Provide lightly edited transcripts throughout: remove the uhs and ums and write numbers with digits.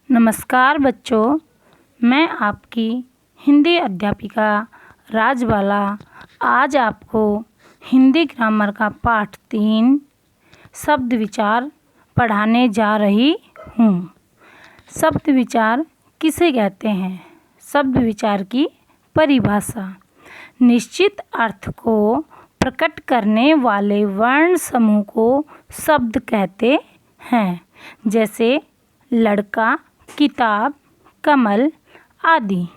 नमस्कार बच्चों, मैं आपकी हिंदी अध्यापिका राजबाला आज आपको हिंदी ग्रामर का पाठ 3 शब्द विचार पढ़ाने जा रही हूँ। शब्द विचार किसे कहते हैं? शब्द विचार की परिभाषा निश्चित अर्थ को प्रकट करने वाले वर्ण समूह को शब्द कहते हैं, जैसे लड़का, किताब, कमल आदि।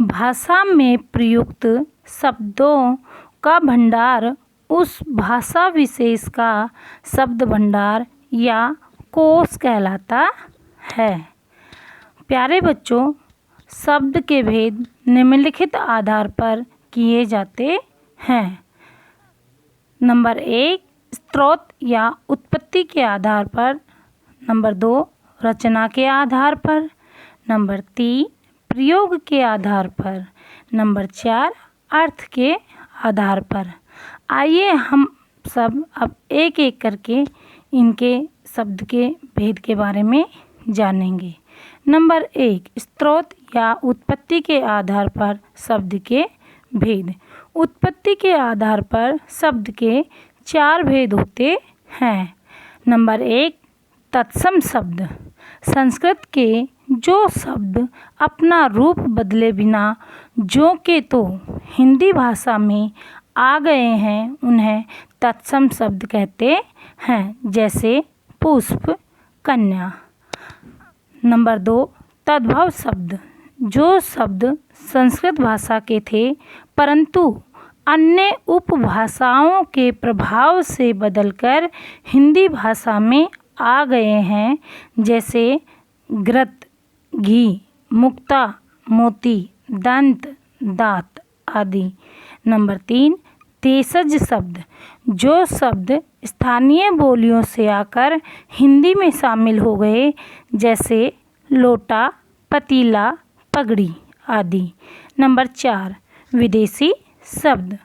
भाषा में प्रयुक्त शब्दों का भंडार उस भाषा विशेष का शब्द भंडार या कोश कहलाता है। प्यारे बच्चों, शब्द के भेद निम्नलिखित आधार पर किए जाते हैं। नंबर 1, स्रोत या उत्पत्ति के आधार पर। नंबर 2, रचना के आधार पर। नंबर 3, प्रयोग के आधार पर। नंबर 4, अर्थ के आधार पर। आइए हम सब अब एक एक करके इनके शब्द के भेद के बारे में जानेंगे। नंबर 1, स्रोत या उत्पत्ति के आधार पर शब्द के भेद। उत्पत्ति के आधार पर शब्द के 4 भेद होते हैं। नंबर 1, तत्सम शब्द। संस्कृत के जो शब्द अपना रूप बदले बिना जो के तो हिंदी भाषा में आ गए हैं, उन्हें तत्सम शब्द कहते हैं, जैसे पुष्प, कन्या। नंबर 2, तद्भव शब्द। जो शब्द संस्कृत भाषा के थे परंतु अन्य उपभाषाओं के प्रभाव से बदलकर हिंदी भाषा में आ गए हैं, जैसे घृत, घी, मुक्ता, मोती, दंत, दांत आदि। नंबर 3, देशज शब्द। जो शब्द स्थानीय बोलियों से आकर हिंदी में शामिल हो गए, जैसे लोटा, पतीला, पगड़ी आदि। नंबर 4, विदेशी शब्द।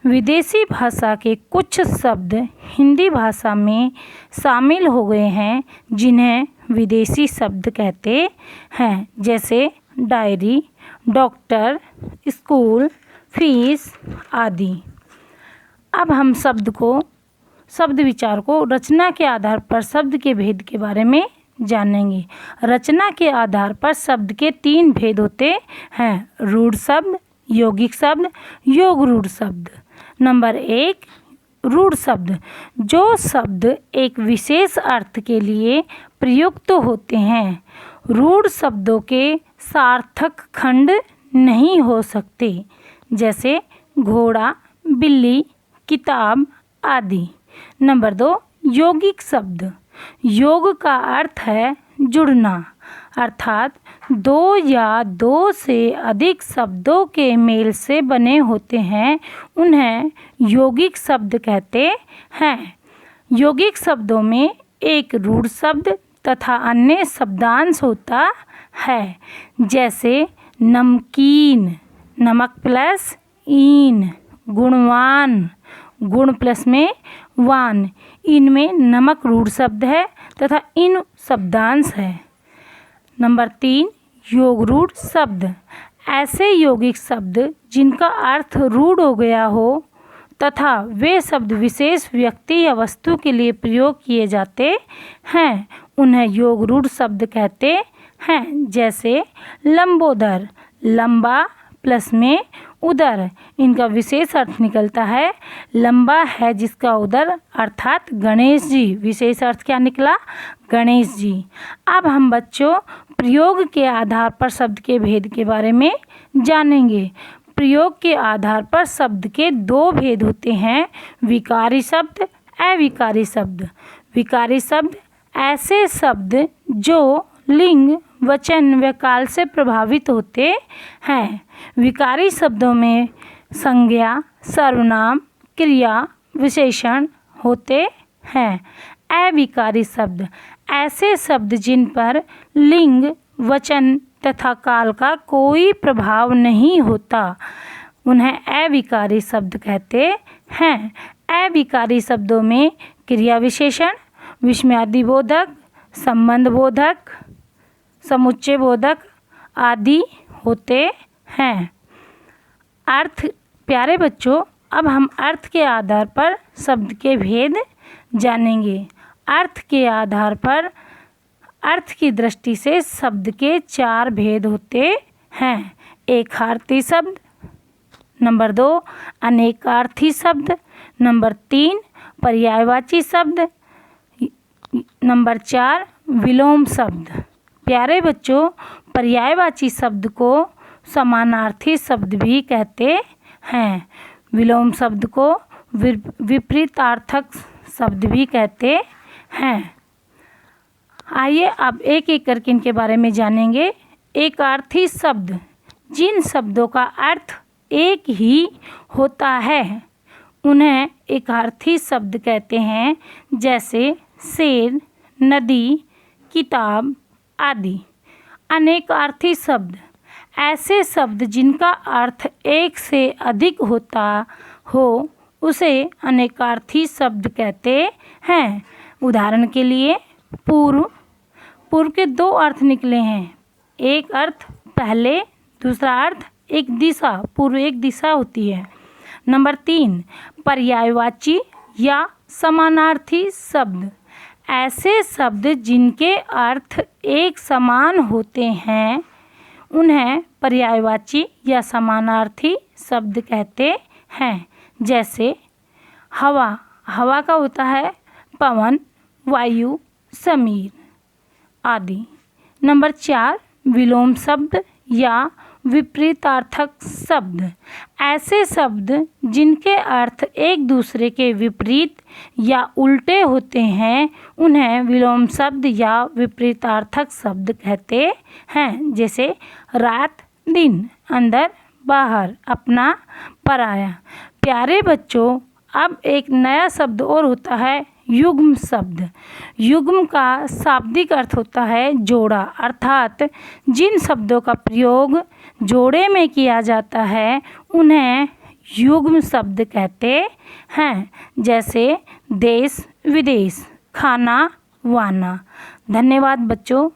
विदेशी भाषा के कुछ शब्द हिंदी भाषा में शामिल हो गए हैं, जिन्हें विदेशी शब्द कहते हैं, जैसे डायरी, डॉक्टर, स्कूल, फीस आदि। अब हम शब्द विचार को रचना के आधार पर शब्द के भेद के बारे में जानेंगे। रचना के आधार पर शब्द के 3 भेद होते हैं: रूढ़ शब्द, यौगिक शब्द, योग रूढ़ शब्द। नंबर 1, रूढ़ शब्द। जो शब्द एक विशेष अर्थ के लिए प्रयुक्त होते हैं। रूढ़ शब्दों के सार्थक खंड नहीं हो सकते, जैसे घोड़ा, बिल्ली, किताब आदि। नंबर 2, यौगिक शब्द। योग का अर्थ है जुड़ना, अर्थात 2 या 2 से अधिक शब्दों के मेल से बने होते हैं, उन्हें यौगिक शब्द कहते हैं। यौगिक शब्दों में एक रूढ़ शब्द तथा अन्य शब्दांश होता है, जैसे नमकीन, नमक प्लस ईन, गुणवान, गुण प्लस में वान। इनमें नमक रूढ़ शब्द है तथा इन शब्दांश है। नंबर 3, योग रूढ़ शब्द। ऐसे यौगिक शब्द जिनका अर्थ रूढ़ हो गया हो तथा वे शब्द विशेष व्यक्ति या वस्तु के लिए प्रयोग किए जाते हैं, उन्हें योग रूढ़ शब्द कहते हैं, जैसे लंबोदर, लंबा प्लस में उदर। इनका विशेष अर्थ निकलता है लंबा है जिसका उदर, अर्थात गणेश जी। विशेष अर्थ क्या निकला? गणेश जी। अब हम बच्चों प्रयोग के आधार पर शब्द के भेद के बारे में जानेंगे। प्रयोग के आधार पर शब्द के 2 भेद होते हैं: विकारी शब्द, अविकारी शब्द। विकारी शब्द ऐसे शब्द जो लिंग, वचन व काल से प्रभावित होते हैं। विकारी शब्दों में संज्ञा, सर्वनाम, क्रिया, विशेषण होते हैं। अविकारी शब्द ऐसे शब्द जिन पर लिंग, वचन तथा काल का कोई प्रभाव नहीं होता, उन्हें अविकारी शब्द कहते हैं। अविकारी शब्दों में क्रिया विशेषण, विस्मयादिबोधक, संबंध बोधक समुच्चय बोधक आदि होते हैं। अर्थ। प्यारे बच्चों, अब हम अर्थ के आधार पर शब्द के भेद जानेंगे। अर्थ के आधार पर अर्थ की दृष्टि से शब्द के 4 भेद होते हैं। एकार्थी शब्द, नंबर 2 अनेकार्थी शब्द, नंबर 3 पर्यायवाची शब्द, नंबर 4 विलोम शब्द। प्यारे बच्चों, पर्यायवाची शब्द को समानार्थी शब्द भी कहते हैं। विलोम शब्द को विपरीतार्थक शब्द भी कहते हैं। आइए अब एक एक करके इनके बारे में जानेंगे। एकार्थी शब्द, जिन शब्दों का अर्थ एक ही होता है उन्हें एकार्थी शब्द कहते हैं, जैसे शेर, नदी, किताब आदि। अनेकार्थी शब्द, ऐसे शब्द जिनका अर्थ एक से अधिक होता हो उसे अनेकार्थी शब्द कहते हैं। उदाहरण के लिए पूर्व। पूर्व के 2 अर्थ निकले हैं। एक अर्थ पहले, दूसरा अर्थ एक दिशा। पूर्व एक दिशा होती है। नंबर 3 पर्यायवाची या समानार्थी शब्द, ऐसे शब्द जिनके अर्थ एक समान होते हैं उन्हें पर्यायवाची या समानार्थी शब्द कहते हैं। जैसे हवा, हवा का होता है पवन, वायु, समीर आदि। नंबर 4 विलोम शब्द या विपरीतार्थक शब्द, ऐसे शब्द जिनके अर्थ एक दूसरे के विपरीत या उल्टे होते हैं उन्हें विलोम शब्द या विपरीतार्थक शब्द कहते हैं। जैसे रात, दिन, अंदर, बाहर, अपना, पराया। प्यारे बच्चों, अब एक नया शब्द और होता है युग्म शब्द। युग्म का शाब्दिक अर्थ होता है जोड़ा, अर्थात जिन शब्दों का प्रयोग जोड़े में किया जाता है उन्हें युग्म शब्द कहते हैं। जैसे देश, विदेश, खाना, वाना। धन्यवाद बच्चों।